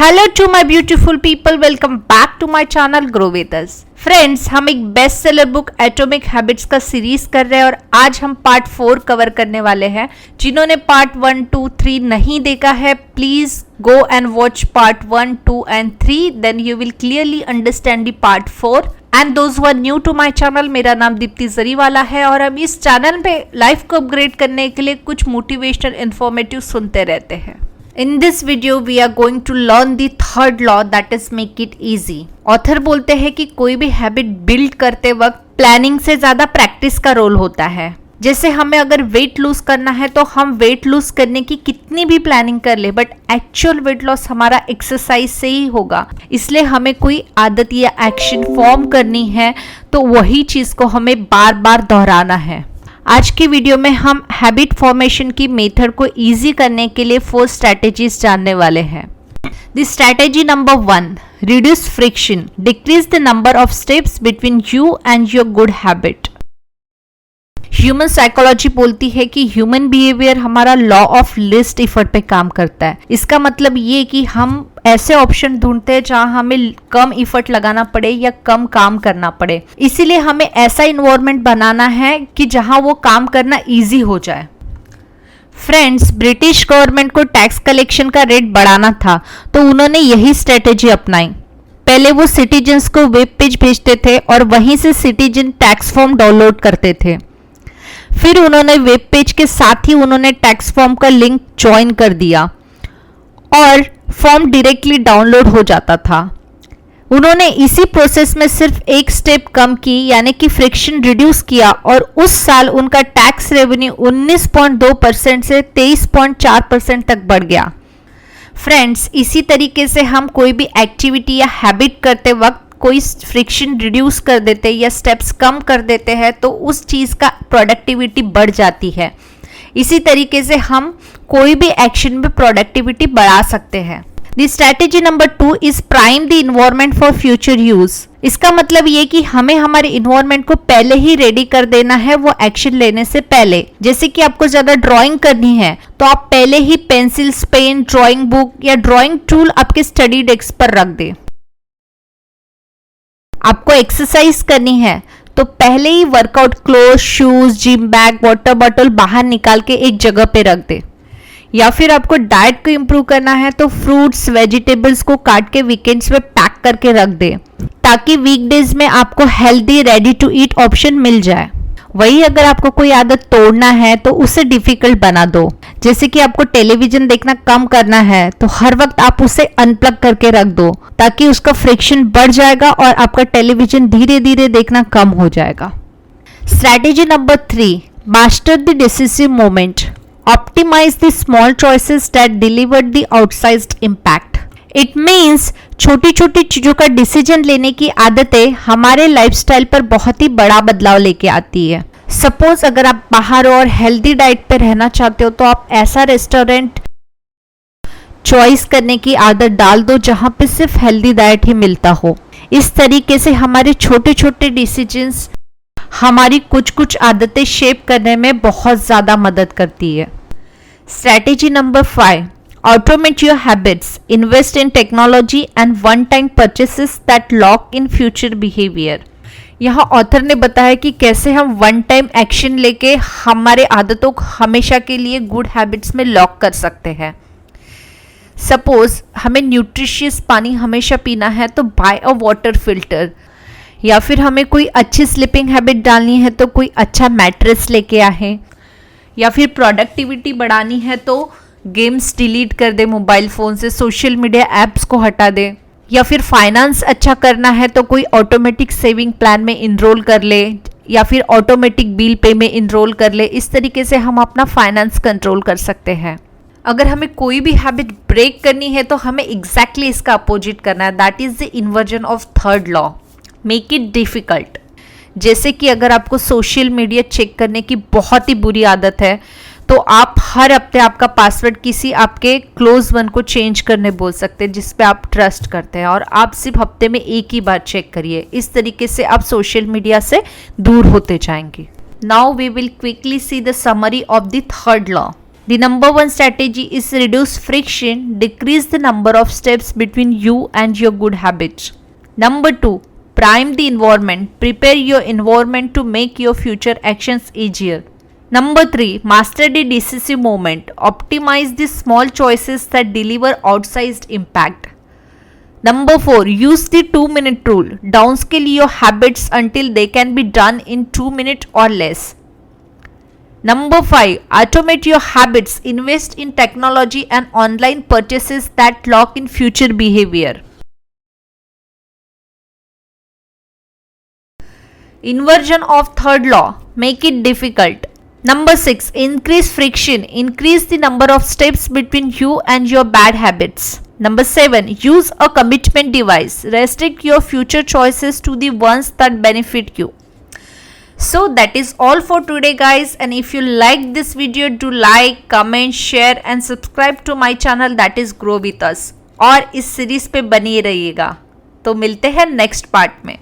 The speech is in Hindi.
Hello to my beautiful people, welcome back to my channel grow with us. Friends, हम एक best seller book Atomic Habits का सीरीज कर रहे हैं और आज हम पार्ट 4 कवर करने वाले हैं। जिन्होंने पार्ट 1, 2, 3 नहीं देखा है, please go and watch part 1, 2 and 3, then you will clearly understand the part 4। And those who are new to my channel, मेरा नाम दीप्ति जरीवाला है और हम इस चैनल पे लाइफ को अपग्रेड करने के लिए कुछ मोटिवेशनल इन्फॉर्मेटिव सुनते रहते हैं। In this video, we are going to learn the third law, that is make it easy. Author बोलते हैं कि कोई भी हैबिट बिल्ड करते वक्त प्लानिंग से ज्यादा प्रैक्टिस का रोल होता है। जैसे हमें अगर वेट लूज करना है तो हम वेट लूज करने की कितनी भी प्लानिंग कर ले, बट एक्चुअल वेट लॉस हमारा एक्सरसाइज से ही होगा। इसलिए हमें कोई आदत या एक्शन फॉर्म करनी है तो वही चीज को हमें बार बार दोहराना है। आज की वीडियो में हम हैबिट फॉर्मेशन की मेथड को इजी करने के लिए 4 स्ट्रैटेजीज जानने वाले हैं। The strategy number 1, reduce friction, decrease the number of steps between you and your good habit. Human psychology बोलती है कि ह्यूमन बिहेवियर हमारा लॉ ऑफ लिस्ट इफर्ट पे काम करता है। इसका मतलब ये कि हम ऐसे ऑप्शन ढूंढते हैं जहां हमें कम इफर्ट लगाना पड़े या कम काम करना पड़े। इसीलिए हमें ऐसा इन्वायरमेंट बनाना है कि जहां वो काम करना इजी हो जाए। फ्रेंड्स, ब्रिटिश गवर्नमेंट को टैक्स कलेक्शन का रेट बढ़ाना था तो उन्होंने यही स्ट्रेटेजी अपनाई। पहले वो सिटीजन्स को वेब पेज भेजते थे और वहीं से सिटीजन टैक्स फॉर्म डाउनलोड करते थे। फिर उन्होंने वेब पेज के साथ ही उन्होंने टैक्स फॉर्म का लिंक ज्वाइन कर दिया और फॉर्म डायरेक्टली डाउनलोड हो जाता था। उन्होंने इसी प्रोसेस में सिर्फ एक स्टेप कम की, यानी कि फ्रिक्शन रिड्यूस किया और उस साल उनका टैक्स रेवेन्यू 19.2% से 23.4% तक बढ़ गया। फ्रेंड्स, इसी तरीके से हम कोई भी एक्टिविटी या हैबिट करते वक्त कोई फ्रिक्शन रिड्यूस कर देते या स्टेप्स कम कर देते हैं तो उस चीज़ का प्रोडक्टिविटी बढ़ जाती है। इसी तरीके से हम कोई भी एक्शन में प्रोडक्टिविटी बढ़ा सकते हैं। The strategy number 2 is prime the environment for future use. इसका मतलब ये कि हमें हमारे इन्वायरमेंट को पहले ही रेडी कर देना है वो एक्शन लेने से पहले। जैसे कि आपको ज्यादा ड्राइंग करनी है तो आप पहले ही पेंसिल्स, पेन, ड्राइंग बुक या ड्राइंग टूल आपके स्टडी डेस्क पर रख दें। आपको एक्सरसाइज करनी है तो पहले ही workout cloth, shoes, gym bag, water bottle बाहर निकाल के एक जगह पे रख दे। या फिर आपको डाइट को इम्प्रूव करना है तो फ्रूट्स, वेजिटेबल्स को काट के वीकेंड्स में पैक करके रख दे ताकि वीकडेज में आपको healthy ready to eat option मिल जाए। वही अगर आपको कोई आदत तोड़ना है तो उसे डिफिकल्ट बना दो। जैसे कि आपको टेलीविजन देखना कम करना है तो हर वक्त आप उसे अनप्लग करके रख दो ताकि उसका फ्रिक्शन बढ़ जाएगा और आपका टेलीविजन धीरे धीरे देखना कम हो जाएगा। Strategy number 3, master the decisive moment, optimize the small choices that deliver the outsized impact. It means छोटी छोटी चीजों का डिसीजन लेने की आदतें हमारे लाइफस्टाइल पर बहुत ही बड़ा बदलाव लेके आती है। सपोज अगर आप बाहर और हेल्दी डाइट पे रहना चाहते हो तो आप ऐसा रेस्टोरेंट चॉइस करने की आदत डाल दो जहां पे सिर्फ हेल्दी डाइट ही मिलता हो। इस तरीके से हमारे छोटे छोटे डिसीजंस हमारी कुछ कुछ आदतें शेप करने में बहुत ज्यादा मदद करती है। Strategy number 5, automate your habits, invest in technology and one-time purchases that lock in future behavior। यहाँ ऑथर ने बताया कि कैसे हम वन टाइम एक्शन लेके हमारे आदतों को हमेशा के लिए गुड हैबिट्स में लॉक कर सकते हैं। सपोज हमें न्यूट्रिशियस पानी हमेशा पीना है तो बाय अ वाटर फिल्टर, या फिर हमें कोई अच्छी स्लीपिंग हैबिट डालनी है तो कोई अच्छा मैट्रेस लेके आए, या फिर प्रोडक्टिविटी बढ़ानी है तो गेम्स डिलीट कर दे मोबाइल फ़ोन से, सोशल मीडिया ऐप्स को हटा दे, या फिर फाइनेंस अच्छा करना है तो कोई ऑटोमेटिक सेविंग प्लान में इनरोल कर ले, या फिर ऑटोमेटिक बिल पे में इनरोल कर ले। इस तरीके से हम अपना फाइनेंस कंट्रोल कर सकते हैं। अगर हमें कोई भी हैबिट ब्रेक करनी है तो हमें एग्जैक्टली इसका अपोजिट करना है। That is the inversion of third law, make it difficult. जैसे कि अगर आपको सोशल मीडिया चेक करने की बहुत ही बुरी आदत है तो आप हर हफ्ते आपका पासवर्ड किसी आपके क्लोज वन को चेंज करने बोल सकते हैं जिस पे आप ट्रस्ट करते हैं, और आप सिर्फ हफ्ते में एक ही बार चेक करिए। इस तरीके से आप सोशल मीडिया से दूर होते जाएंगे। Now we will quickly see the summary of the third law. The number one strategy is reduce friction, decrease the number of steps between you and your good habits. Number 2, prime the environment, prepare your environment to make your future actions easier. Number 3, master the decisive moment, optimize the small choices that deliver outsized impact. Number 4, use the 2-minute rule, downscale your habits until they can be done in 2 minutes or less. Number 5, automate your habits, invest in technology and online purchases that lock in future behavior. Inversion of third law, make it difficult. Number 6, increase friction, increase the number of steps between you and your bad habits. Number 7, use a commitment device, restrict your future choices to the ones that benefit you. So that is all for today guys, and if you like this video, do like, comment, share and subscribe to my channel that is Grow With Us. और इस सीरीज पे बने रहिएगा। तो मिलते हैं नेक्स्ट पार्ट में।